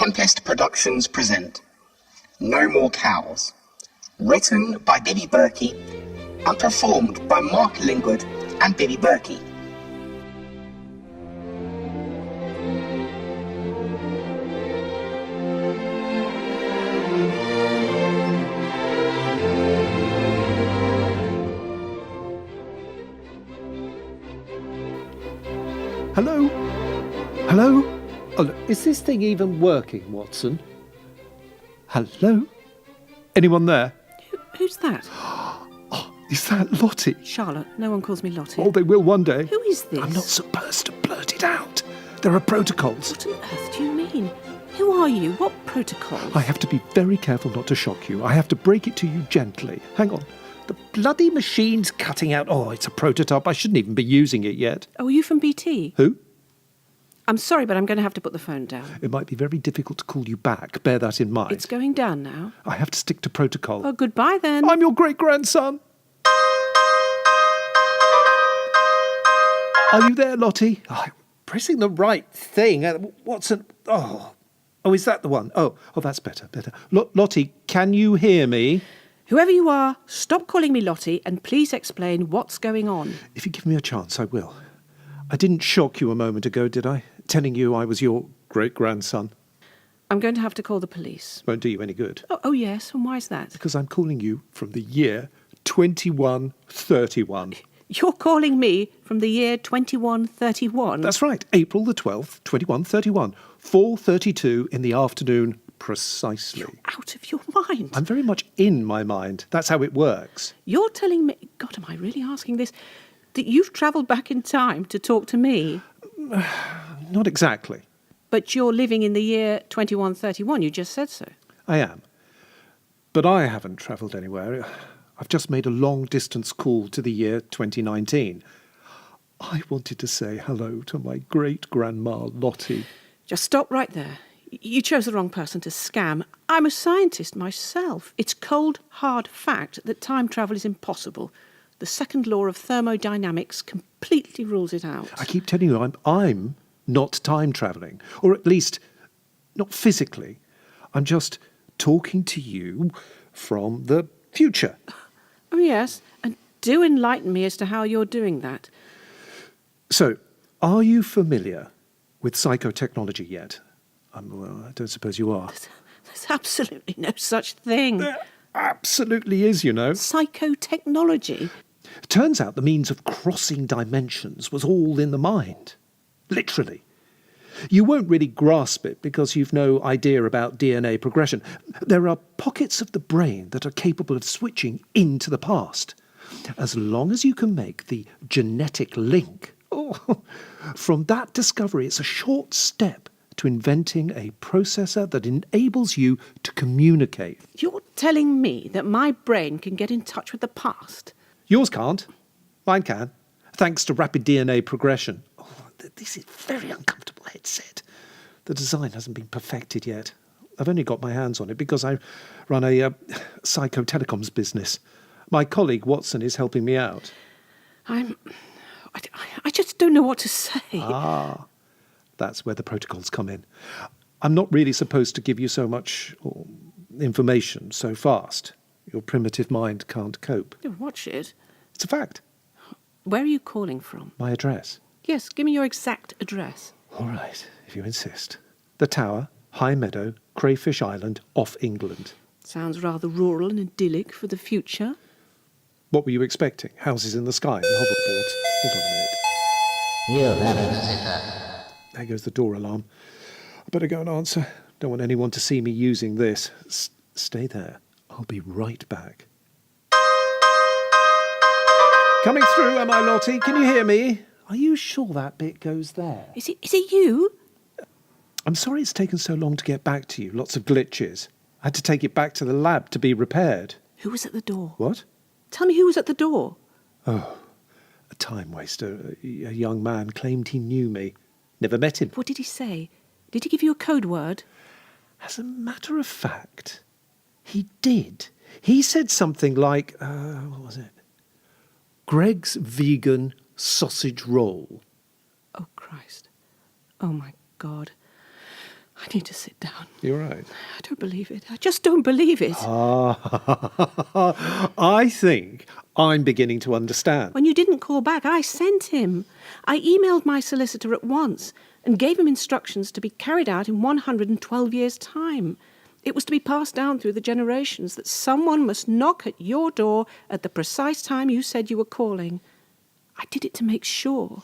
Tempest Productions present No More Cows, written by Bibi Berkey and performed by Mark Lingwood and Bibi Berkey. Hello? Hello? Oh, look, is this thing even working, Watson? Hello? Anyone there? Who's that? Oh, is that Lottie? Charlotte. No one calls me Lottie. Oh, they will one day. Who is this? I'm not supposed to blurt it out. There are protocols. What on earth do you mean? Who are you? What protocols? I have to be very careful not to shock you. I have to break it to you gently. Hang on. The bloody machine's cutting out. Oh, it's a prototype. I shouldn't even be using it yet. Oh, are you from BT? Who? I'm sorry, but I'm going to have to put the phone down. It might be very difficult to call you back. Bear that in mind. It's going down now. I have to stick to protocol. Oh, goodbye then. I'm your great-grandson. Are you there, Lottie? Oh, I'm pressing the right thing. Watson. Oh, is that the one? Oh, that's better. Lottie, can you hear me? Whoever you are, stop calling me Lottie and please explain what's going on. If you give me a chance, I will. I didn't shock you a moment ago, did I? Telling you I was your great-grandson. I'm going to have to call the police. Won't do you any good. Oh yes, and why is that? Because I'm calling you from the year 2131. You're calling me from the year 2131? That's right, April the 12th, 2131. 4:32 in the afternoon, precisely. You're out of your mind. I'm very much in my mind. That's how it works. You're telling me... God, am I really asking this? That you've travelled back in time to talk to me? Not exactly. But you're living in the year 2131, you just said so. I am. But I haven't travelled anywhere. I've just made a long-distance call to the year 2019. I wanted to say hello to my great-grandma Lottie. Just stop right there. You chose the wrong person to scam. I'm a scientist myself. It's cold, hard fact that time travel is impossible. The second law of thermodynamics completely rules it out. I keep telling you, I'm not time travelling, or at least not physically. I'm just talking to you from the future. Oh, yes, and do enlighten me as to how you're doing that. So, are you familiar with psychotechnology yet? Well, I don't suppose you are. There's absolutely no such thing. There absolutely is, you know. Psychotechnology? Turns out the means of crossing dimensions was all in the mind. Literally. You won't really grasp it because you've no idea about DNA progression. There are pockets of the brain that are capable of switching into the past. As long as you can make the genetic link. Oh, from that discovery, it's a short step to inventing a processor that enables you to communicate. You're telling me that my brain can get in touch with the past? Yours can't. Mine can, thanks to rapid DNA progression. Oh, this is a very uncomfortable headset. The design hasn't been perfected yet. I've only got my hands on it because I run a psychotelecoms business. My colleague Watson is helping me out. I just don't know what to say. Ah, that's where the protocols come in. I'm not really supposed to give you so much information so fast. Your primitive mind can't cope. Watch it. It's a fact. Where are you calling from? My address. Yes, give me your exact address. All right, if you insist. The Tower, High Meadow, Crayfish Island, off England. Sounds rather rural and idyllic for the future. What were you expecting? Houses in the sky and hoverboards? Hold on a minute. You have a visitor. There goes the door alarm. I better go and answer. Don't want anyone to see me using this. Stay there. I'll be right back. Coming through, am I, Lottie? Can you hear me? Are you sure that bit goes there? Is it you? I'm sorry it's taken so long to get back to you. Lots of glitches. I had to take it back to the lab to be repaired. Who was at the door? What? Tell me who was at the door. Oh, a time waster. A young man claimed he knew me. Never met him. What did he say? Did he give you a code word? As a matter of fact, he did. He said something like, what was it? Greg's vegan sausage roll. Oh, Christ. Oh, my God. I I need to sit down. You're right. I don't believe it. I just don't believe it. I think I'm beginning to understand. When you didn't call back, I sent him. I emailed my solicitor at once and gave him instructions to be carried out in 112 years' time. It was to be passed down through the generations that someone must knock at your door at the precise time you said you were calling. I did it to make sure.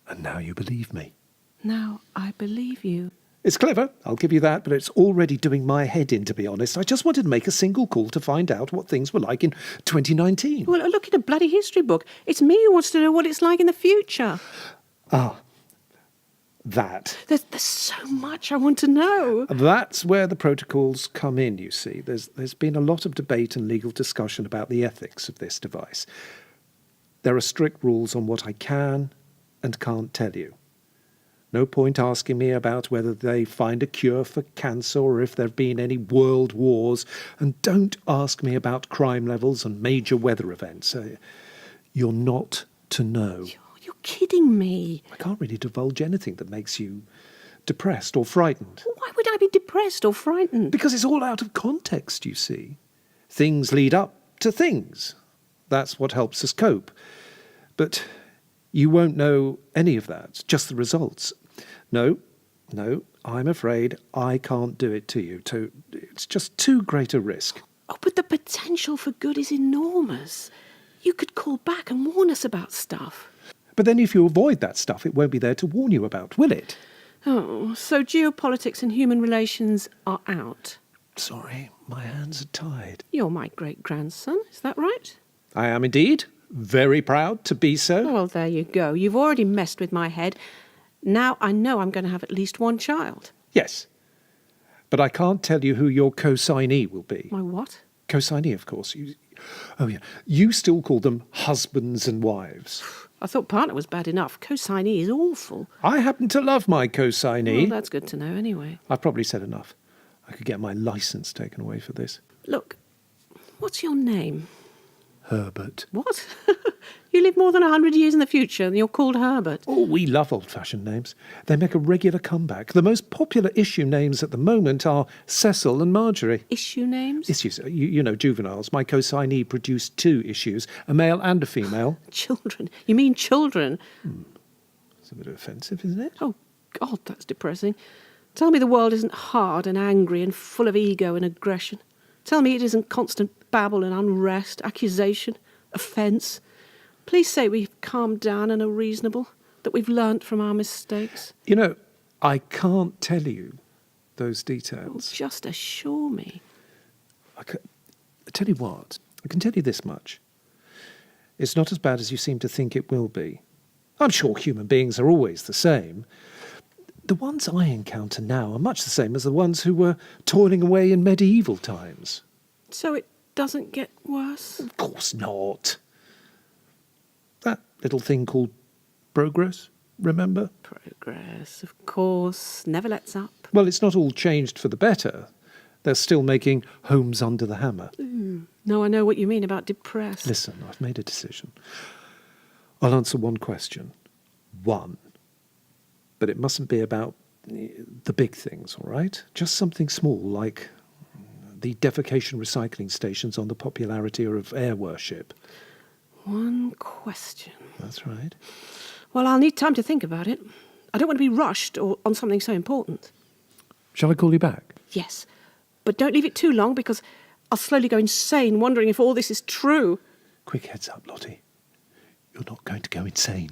And now you believe me. Now I believe you. It's clever, I'll give you that, but it's already doing my head in, to be honest. I just wanted to make a single call to find out what things were like in 2019. Well, look in a bloody history book. It's me who wants to know what it's like in the future. That. There's so much I want to know. That's where the protocols come in, you see. There's been a lot of debate and legal discussion about the ethics of this device. There are strict rules on what I can and can't tell you. No point asking me about whether they find a cure for cancer or if there have been any world wars. And don't ask me about crime levels and major weather events. You're not to know. You're kidding me. I can't really divulge anything that makes you depressed or frightened. Why would I be depressed or frightened? Because it's all out of context, you see. Things lead up to things. That's what helps us cope. But you won't know any of that, just the results. No, I'm afraid I can't do it to you. It's just too great a risk. Oh, but the potential for good is enormous. You could call back and warn us about stuff. But then if you avoid that stuff, it won't be there to warn you about, will it? Oh, so geopolitics and human relations are out. Sorry, my hands are tied. You're my great-grandson, is that right? I am indeed. Very proud to be so. Oh, well, there you go. You've already messed with my head. Now I know I'm going to have at least one child. Yes. But I can't tell you who your co-signee will be. My what? Co-signee, of course. You still call them husbands and wives. I thought partner was bad enough. Co-signee is awful. I happen to love my co-signee. Well, that's good to know anyway. I've probably said enough. I could get my licence taken away for this. Look, what's your name? Herbert. What? You live more than 100 years in the future and you're called Herbert. Oh, we love old-fashioned names. They make a regular comeback. The most popular issue names at the moment are Cecil and Marjorie. Issue names? Issues, you know, juveniles. My co-signee produced 2 issues, a male and a female. Children? You mean children? It's a bit offensive, isn't it? Oh, God, that's depressing. Tell me the world isn't hard and angry and full of ego and aggression. Tell me it isn't constant babble and unrest, accusation, offence. Please say we've calmed down and are reasonable, that we've learnt from our mistakes. You know, I can't tell you those Well, details. just assure me. I tell you what, I can tell you this much. It's not as bad as you seem to think it will be. I'm sure human beings are always the same. The ones I encounter now are much the same as the ones who were toiling away in medieval times. So it doesn't get worse? Of course not. That little thing called progress, remember? Progress, of course, never lets up. Well, it's not all changed for the better. They're still making homes under the hammer. No, I know what you mean about depressed. Listen, I've made a decision. I'll answer one question. One. But it mustn't be about the big things, all right? Just something small, like the defecation recycling stations on the popularity of air worship. One question. That's right. Well, I'll need time to think about it. I don't want to be rushed or on something so important. Shall I call you back? Yes, but don't leave it too long because I'll slowly go insane wondering if all this is true. Quick heads up, Lottie. You're not going to go insane.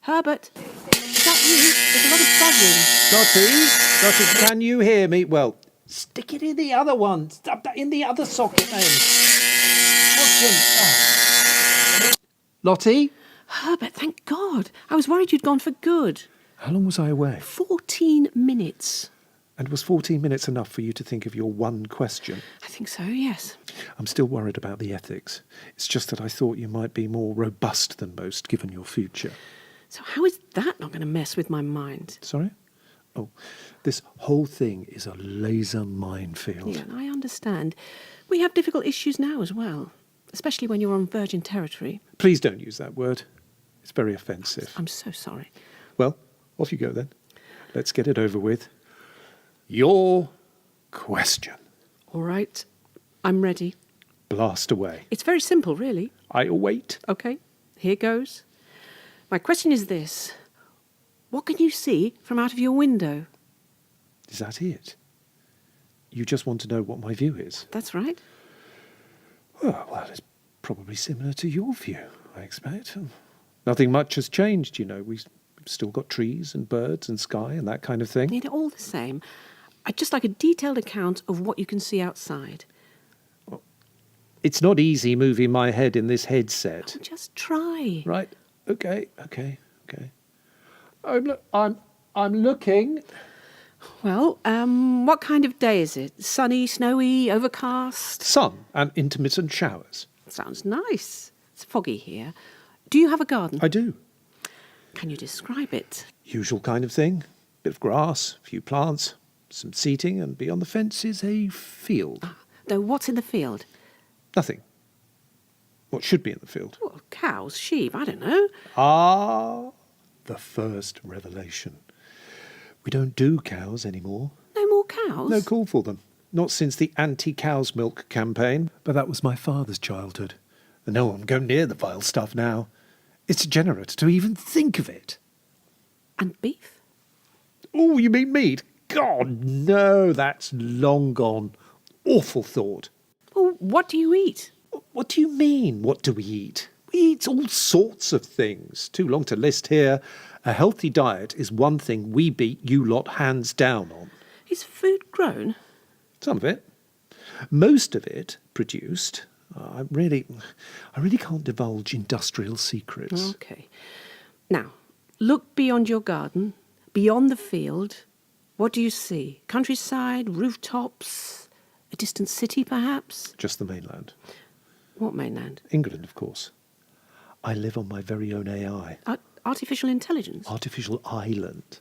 Herbert, is that you? There's a lot of buzzing. Lottie, can you hear me? Well, stick it in the other one. Stop that in the other socket then. Lottie? Herbert, thank God. I was worried you'd gone for good. How long was I away? 14 minutes. And was 14 minutes enough for you to think of your one question? I think so, yes. I'm still worried about the ethics. It's just that I thought you might be more robust than most, given your future. So how is that not going to mess with my mind? Sorry? Oh, this whole thing is a laser minefield. Yeah, I understand. We have difficult issues now as well, especially when you're on virgin territory. Please don't use that word. It's very offensive. I'm so sorry. Well, off you go then. Let's get it over with. Your question. All right, I'm ready. Blast away. It's very simple, really. I await. OK, here goes. My question is this. What can you see from out of your window? Is that it? You just want to know what my view is? That's right. Well, it's probably similar to your view, I expect. Nothing much has changed, you know. We've still got trees and birds and sky and that kind of thing. They're all the same. I'd just like a detailed account of what you can see outside. It's not easy moving my head in this headset. Just try. Right. Okay. I'm looking. Well, what kind of day is it? Sunny, snowy, overcast? Sun and intermittent showers. Sounds nice. It's foggy here. Do you have a garden? I do. Can you describe it? Usual kind of thing. Bit of grass, a few plants, some seating, and beyond the fence is a field. Though what's in the field? Nothing. What should be in the field? Well, cows, sheep, I don't know. Ah, the first revelation. We don't do cows anymore. No more cows? No call for them. Not since the anti-cow's milk campaign. But that was my father's childhood. And no one go near the vile stuff now. It's degenerate to even think of it. And beef? Oh, you mean meat? God, no, that's long gone. Awful thought. Well, what do you eat? What do you mean, what do we eat? We eat all sorts of things. Too long to list here. A healthy diet is one thing we beat you lot hands down on. Is food grown? Some of it. Most of it produced. I really can't divulge industrial secrets. OK. Now, look beyond your garden, beyond the field. What do you see? Countryside, rooftops, a distant city, perhaps? Just the mainland. What mainland? England, of course. I live on my very own AI. Artificial intelligence? Artificial island.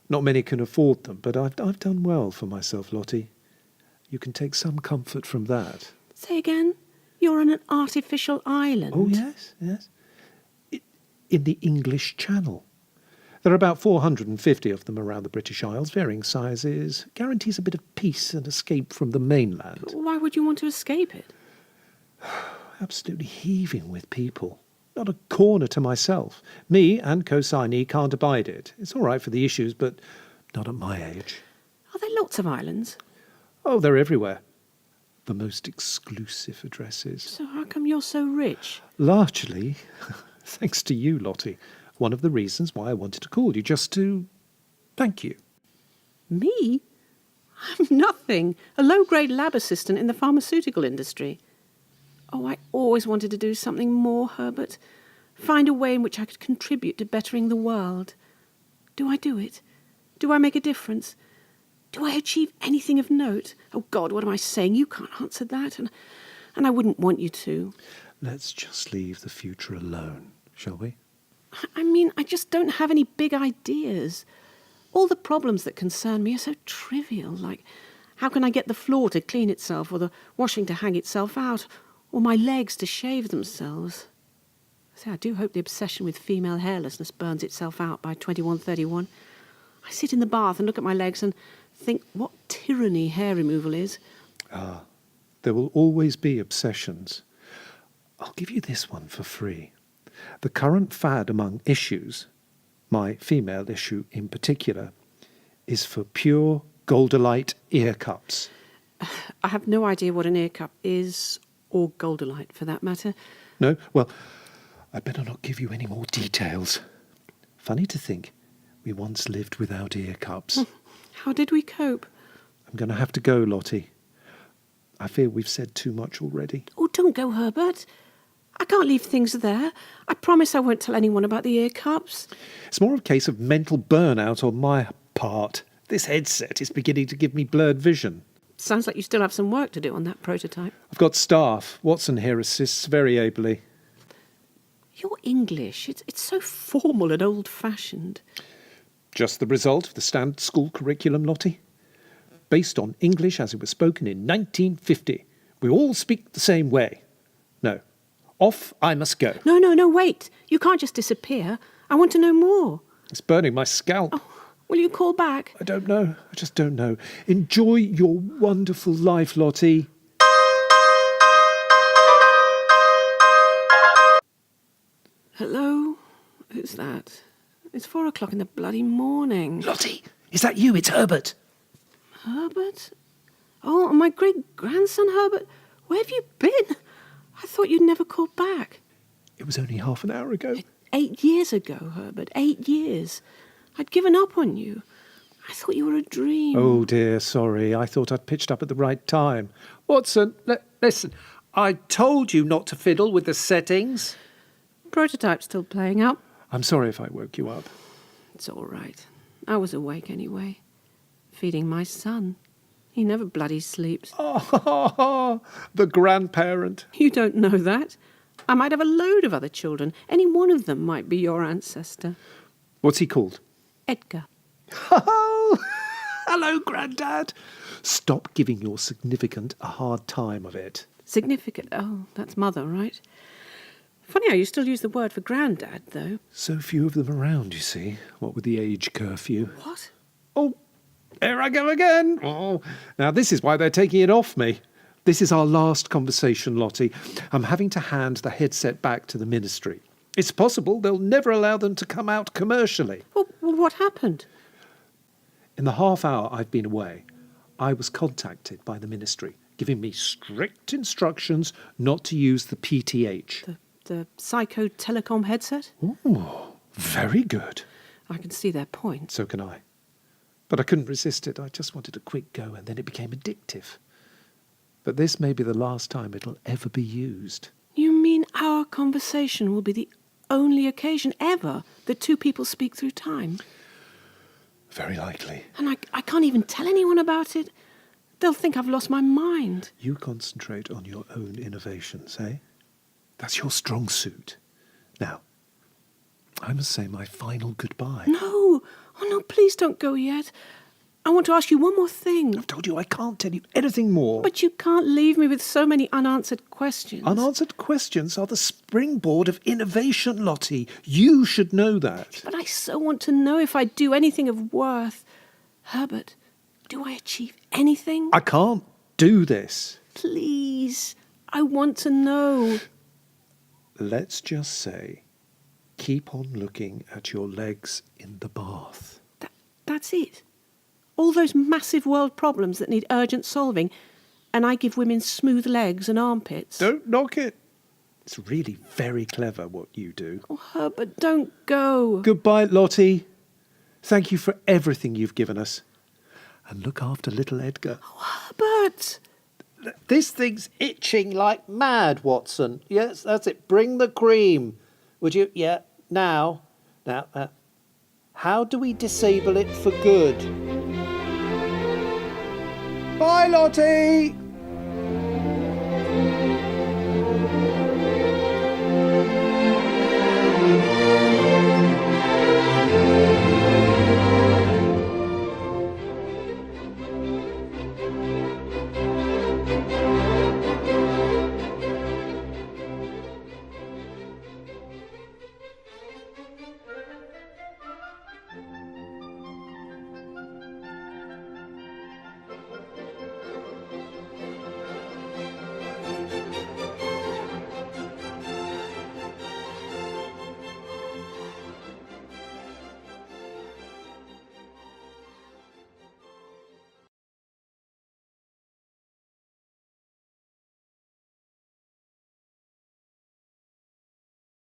Not many can afford them, but I've done well for myself, Lottie. You can take some comfort from that. Say again? You're on an artificial island? Oh, yes. In the English Channel. There are about 450 of them around the British Isles, varying sizes. Guarantees a bit of peace and escape from the mainland. Why would you want to escape it? Absolutely heaving with people. Not a corner to myself. Me and co-signee can't abide it. It's all right for the issues, but not at my age. Are there lots of islands? Oh, they're everywhere. The most exclusive addresses. So how come you're so rich? Largely, thanks to you, Lottie. One of the reasons why I wanted to call you, just to thank you. Me? I'm nothing. A low-grade lab assistant in the pharmaceutical industry. Oh, I always wanted to do something more, Herbert. Find a way in which I could contribute to bettering the world. Do I do it? Do I make a difference? Do I achieve anything of note? Oh, God, what am I saying? You can't answer that, and I wouldn't want you to. Let's just leave the future alone, shall we? I mean, I just don't have any big ideas. All the problems that concern me are so trivial, like how can I get the floor to clean itself, or the washing to hang itself out, or my legs to shave themselves. See, I do hope the obsession with female hairlessness burns itself out by 2131. I sit in the bath and look at my legs and think what tyranny hair removal is. There will always be obsessions. I'll give you this one for free. The current fad among issues, my female issue in particular, is for pure Goldilite ear cups. I have no idea what an ear cup is, or Goldilite for that matter. No? Well, I better not give you any more details. Funny to think, we once lived without ear cups. How did we cope? I'm going to have to go, Lottie. I fear we've said too much already. Oh, don't go, Herbert. I can't leave things there. I promise I won't tell anyone about the ear cups. It's more of a case of mental burnout on my part. This headset is beginning to give me blurred vision. Sounds like you still have some work to do on that prototype. I've got staff. Watson here assists very ably. Your English, it's so formal and old-fashioned. Just the result of the standard school curriculum, Lottie. Based on English as it was spoken in 1950. We all speak the same way. No, Off I must go. No, wait. You can't just disappear. I want to know more. It's burning my scalp. Will you call back? I don't know. I just don't know. Enjoy your wonderful life, Lottie. Hello? Who's that? It's 4 o'clock in the bloody morning. Lottie, is that you? It's Herbert. Herbert? Oh, my great-grandson Herbert? Where have you been? I thought you'd never called back. It was only half an hour ago. 8 years ago, Herbert. 8 years. I'd given up on you. I thought you were a dream. Oh, dear, sorry. I thought I'd pitched up at the right time. Watson, listen. I told you not to fiddle with the settings. Prototype's still playing up. I'm sorry if I woke you up. It's all right. I was awake anyway. Feeding my son. He never bloody sleeps. Oh, the grandparent. You don't know that. I might have a load of other children. Any one of them might be your ancestor. What's he called? Edgar. Oh, hello, Grandad. Stop giving your significant a hard time of it. Significant. Oh, that's mother, right? Funny how you still use the word for granddad, though. So few of them around, you see, what with the age curfew. What? Oh, there I go again. Oh, now this is why they're taking it off me. This is our last conversation, Lottie. I'm having to hand the headset back to the ministry. It's possible they'll never allow them to come out commercially. Well, what happened? In the half hour I've been away, I was contacted by the ministry, giving me strict instructions not to use the PTH. The Psycho Telecom headset? Ooh, very good. I can see their point. So can I. But I couldn't resist it. I just wanted a quick go, and then it became addictive. But this may be the last time it'll ever be used. You mean our conversation will be the only occasion ever that two people speak through time? Very likely. And I can't even tell anyone about it. They'll think I've lost my mind. You concentrate on your own innovations, eh? That's your strong suit. Now, I must say my final goodbye. No! Oh, no, please don't go yet. I want to ask you one more thing. I've told you I can't tell you anything more. But you can't leave me with so many unanswered questions. Unanswered questions are the springboard of innovation, Lottie. You should know that. But I so want to know if I do anything of worth. Herbert, do I achieve anything? I can't do this. Please, I want to know. Let's just say, keep on looking at your legs in the bath. That's it. All those massive world problems that need urgent solving, and I give women smooth legs and armpits. Don't knock it. It's really very clever what you do. Oh, Herbert, don't go. Goodbye, Lottie. Thank you for everything you've given us. And look after little Edgar. Oh, Herbert! This thing's itching like mad, Watson. Yes, that's it. Bring the cream. Would you? Yeah, now. How do we disable it for good? Bye, Lottie.